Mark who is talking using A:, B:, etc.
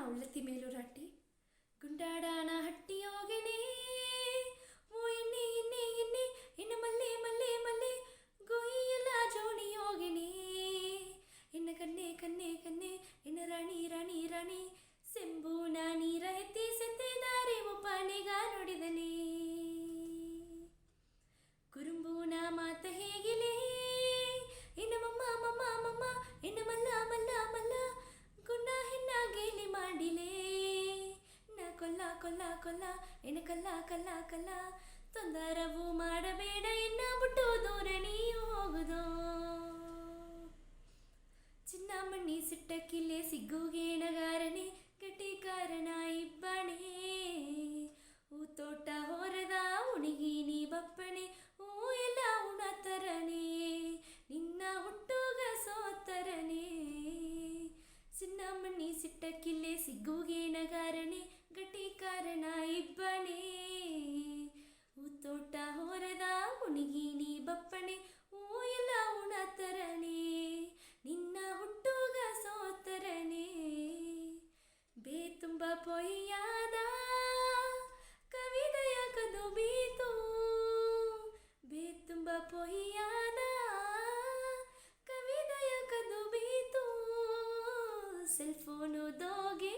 A: ಉಳ್ಳತಿ ಮೇಲೂರಾಟಿ ಗುಂಡಾಡಾನ ಹಟ್ಟಿ ಹೋಗಿನಿ ಓ ಎಣ್ಣೆ ಎಣ್ಣೆ ಎಣ್ಣೆ ಎಣ್ಣೆ ಮಲ್ಲೆ ಮಲ್ಲೆ ಮಲ್ಲೆ ಗೋಯಿಲ್ಲ ಜೋಣಿ ಹೋಗಿನಿ ಎನ್ನ ಕನ್ನೆ ಕನ್ನೆ ಕನ್ನೆ ಎನ್ನ ರಾಣಿ ರಾಣಿ ರಾಣಿ ಸೆಂಬೂನ ನೀರ ಎತ್ತಿ ಸೆತ್ತೆ ದಾರಿ ಒಬ್ಬನಿಗ ನೋಡಿದನೆ ಕುರುಂಬೂನ ಮಾತ ಹೇಗಿಲೆ ಎನ್ನ ಮಮ್ಮ ಮಮ್ಮ ಮಮ್ಮ ಎನ್ನ ಮಲ್ಲ ಮಲ್ಲ ಮಲ್ಲ ಗುಂಡ ಹೆಣ್ಣ ಗೇಲಿ ಮಾಡಿಲೆ ನಾ ಕೊಲ್ಲ ಕೊಲ್ಲ ಕೊಲ್ಲ ಎನ್ನ ಕಲ್ಲ ಕಲ್ಲ ಕಲ್ಲ ತೊಂದರವು ಮಾಡಬೇಡ ಎನ್ನ ಬಿಟ್ಟು ದೂರ ನೀ ಹೋಗುದೋ ಚಿನ್ನಮಣ್ಣಿ ಸಿಟ್ಟಕ್ಕಿಲೆ ಸಿಗ್ಗುಗೇಣಗಾರನೆ ಗಟ್ಟಿಕಾರನ ಇಬ್ಬಣೆ ಹೂ ತೋಟ ಹೊರದ ಉಣಿಗಿ ನೀ ಬಪ್ಪಣೆ ಹೂ ಎಲ್ಲ ಉಣತರನೆ ನಿನ್ನ ಹುಟ್ಟುಗ ಸೋತರನೆ ಚಿನ್ನಮಣ್ಣಿ ಸಿಟ್ಟಕ್ಕಿಲೆ ಸಿಗ್ಗುಗೇಣಗಾರನೆ ಗಟ್ಟಿಕಾರನ ಇಬ್ಬಣೆ ಹೂ ತೋಟ ಹೊರದ ಉಣಿಗಿ ನೀ ಬಪ್ಪಣೆ ಹೂ ಎಲ್ಲ ಉಣತರನೆ ನಿನ್ನ ಹುಟ್ಟುಗ ಸೋತರನೆ ಬೇತುಂಬ ಪೊಯ್ಯಾದ ಕವಿದಯ ಕದು ಬೀತು ಬೇತುಂಬ ಪೊಯ್ಯಾದ ಕವಿದಯ ಕದು ಬೀತು ಸೆಲ್ಫೋನು ದೋಗೆ